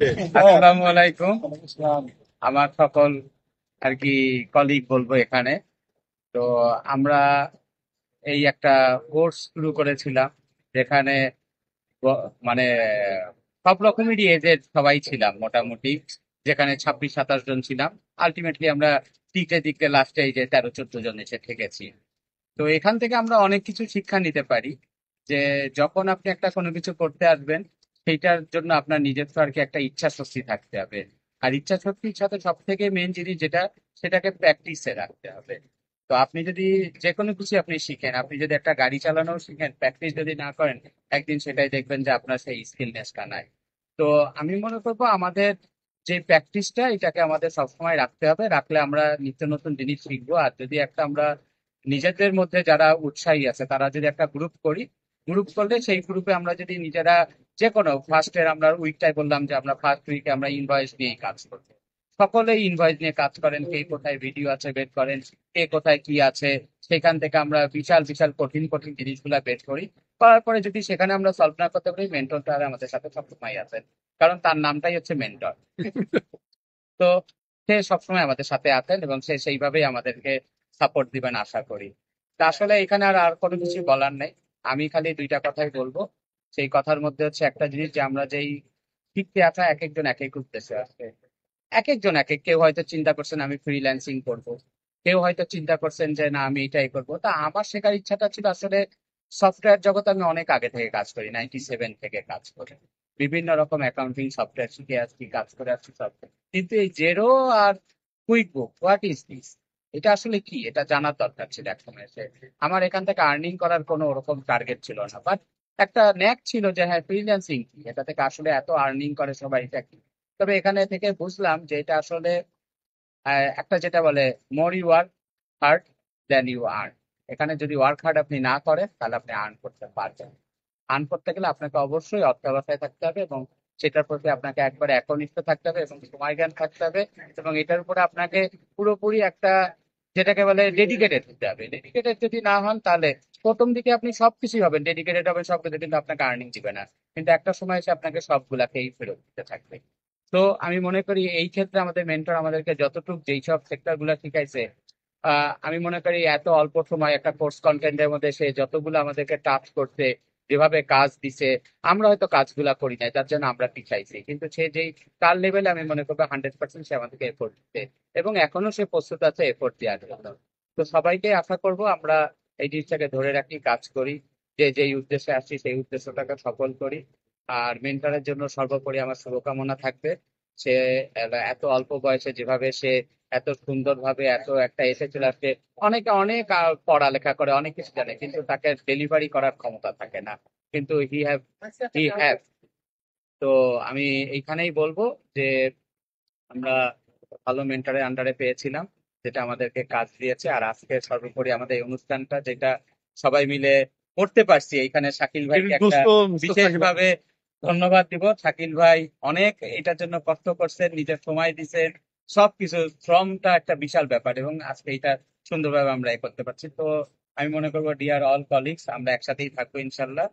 আসসালামু আলাইকুম। আমার সকল আর কি কলিগ বলবো এখানে। তো আমরা এই একটা কোর্স শুরু করেছিলাম, যেখানে মানে সব রকমেরই এজের সবাই ছিলাম মোটামুটি, যেখানে 26-27 জন ছিলাম। আলটিমেটলি আমরা টিকে টিকে লাস্টে এই যে 13-14 জন এসে ঠেকেছি। তো এখান থেকে আমরা অনেক কিছু শিক্ষা নিতে পারি, যে যখন আপনি একটা কোনো কিছু করতে আসবেন, সেইটার জন্য আপনার নিজস্ব আর কি একটা ইচ্ছা শক্তি থাকতে হবে। আর ইচ্ছা শক্তির সাথে সব থেকে মেন জিনিস যেটা, সেটাকে প্র্যাকটিসে রাখতে হবে। তো আপনি যদি যে কোনো কিছু আপনি শিখেন, আপনি যদি একটা গাড়ি চালানোও শিখেন, প্র্যাকটিস যদি না করেন, একদিন সেটাই দেখবেন যে আপনার সেই স্কিলনেসটা নাই। তো আমি মনে করবো আমাদের যে প্র্যাকটিসটা, এটাকে আমাদের সবসময় রাখতে হবে। রাখলে আমরা নিত্য নতুন জিনিস শিখবো। আর যদি একটা আমরা নিজেদের মধ্যে যারা উৎসাহী আছে, তারা যদি একটা গ্রুপ করি, গ্রুপ করলে সেই গ্রুপে আমরা যদি নিজেরা যে কোনো ফার্স্টের আমরা উইকটাই বললাম যে আমরা ফার্স্ট উইকে আমরা ইনভয়েস নিয়েই কাজ করবো। সকলেই ইনভয়েস নিয়ে কাজ করেন, কে কোথায় ভিডিও আছে বের করেন, কে কোথায় কি আছে, সেখান থেকে আমরা বিশাল বিশাল কঠিন কঠিন জিনিসগুলা বের করি। করার পরে যদি সেখানে আমরা সলভ না করতে পারি, মেন্টরটা আমাদের সাথে সবসময় আছেন, কারণ তার নামটাই হচ্ছে মেন্টর। তো সে সবসময় আমাদের সাথে আছেন এবং সে সেইভাবেই আমাদেরকে সাপোর্ট দিবেন আশা করি। তা আসলে এখানে আর আর কোনো কিছু বলার নেই। আমি খালি দুইটা কথাই বলবো। সেই কথার মধ্যে হচ্ছে একটা জিনিস, যে আমরা যেই শিখতে আসা, এক একজন এক এক উদ্দেশ্যে আসবে। এক একজন এক এক, কেউ হয়তো চিন্তা করছেন আমি ফ্রিল্যান্সিং করব, কেউ হয়তো চিন্তা করছেন যে না আমি এটাই করব। তা আমার শেখার ইচ্ছাটা ছিল আসলে সফটওয়্যার জগতে আমি অনেক আগে থেকে কাজ করি, 97 থেকে কাজ করি। বিভিন্ন রকম অ্যাকাউন্টিং সফটওয়্যার শিখে আসছি, কাজ করে আসছি সব। কিন্তু এই জেরো আর QuickBooks, what is this, এটা আসলে কি, এটা জানার দরকার ছিল এক সময় এসে। আমার এখান থেকে আর্নিং করার কোনো ওরকম টার্গেট ছিল না, বাট একটা ন্যাক ছিল যে হ্যাঁ ফ্রিল্যান্সিং কি, এটা থেকে আসলে এত আর্নিং করে সবাই, এটা কি। তবে এখানে থেকে বুঝলাম যে এটা আসলে একটা যেটা বলে more you work hard then you earn. এখানে যদি ওয়ার্ক হার্ড আপনি না করেন, তাহলে আপনি আর্ন করতে পারবেন। আর্ন করতে গেলে আপনাকে অবশ্যই অর্থাবস্থায় থাকতে হবে, এবং সেটার প্রতি আপনাকে একবারে একনিষ্ঠ থাকতে হবে এবং সময় জ্ঞান থাকতে হবে। এবং এটার উপরে আপনাকে পুরোপুরি একটা, যেটাকে বলে ডেডিকেটেড হতে হবে। ডেডিকেটেড যদি না হন, তাহলে প্রথম দিকে আপনি সবকিছুই হবেন, ডেডিকেটেড হবেন সবকিছু, কিন্তু আপনাকে আর্নিং দিবে না। কিন্তু একটা সময় এসে আপনাকে সবগুলাকেই ফেরত দিতে থাকবে। তো আমি মনে করি এই ক্ষেত্রে আমাদের মেন্টর আমাদেরকে যতটুকু যেই সব সেক্টর গুলা শিখাইছে, আমি মনে করি এত অল্প সময় একটা কোর্স কন্টেন্টের মধ্যে সে যতগুলো আমাদেরকে টাচ করছে, যেভাবে কাজ দিছে, আমরা হয়তো কাজগুলা করি নাই, তার জন্য আমরা পিছাইছি। কিন্তু সে যেই তার লেভেলে, আমি মনে করবো 100% সে আমাদেরকে এফোর্ট দিচ্ছে, এবং এখনো সে প্রস্তুত আছে এফোর্ট দেওয়ার জন্য। তো সবাইকে আশা করব আমরা এই জিনিসটাকে ধরে রাখি, কাজ করি, যে যেই উদ্দেশ্যে আসছি সেই উদ্দেশ্যটাকে সফল করি। আর মেন্টরের জন্য সর্বোপরি আমার শুভকামনা থাকবে। সে এত অল্প বয়সে যেভাবে সে এত সুন্দরভাবে এত একটা এসে চলে আসছে। অনেকে অনেক পড়ালেখা করে, অনেক কিছু জানে, কিন্তু তাকে ডেলিভারি করার ক্ষমতা থাকে না। কিন্তু হি হ্যাভ। তো আমি এইখানেই বলবো যে আমরা ভালো মেন্টরের আন্ডারে পেয়েছিলাম, যেটা আমাদেরকে কাজ দিয়েছে। আর আজকে সর্বোপরি আমাদের এই অনুষ্ঠানটা, যেটা সবাই মিলে করতে পারছি, এইখানে শাকিল ভাইকে একটা বিশেষভাবে ধন্যবাদ দিব। শাকিল ভাই অনেক এটার জন্য কষ্ট করছেন, নিজের সময় দিছেন, সবকিছু শ্রমটা একটা বিশাল ব্যাপার, এবং আজকে এটা সুন্দরভাবে আমরা করতে পারছি। তো আমি মনে করবো ডিয়ার অল কলিগস, আমরা একসাথেই থাকবো ইনশাল্লাহ।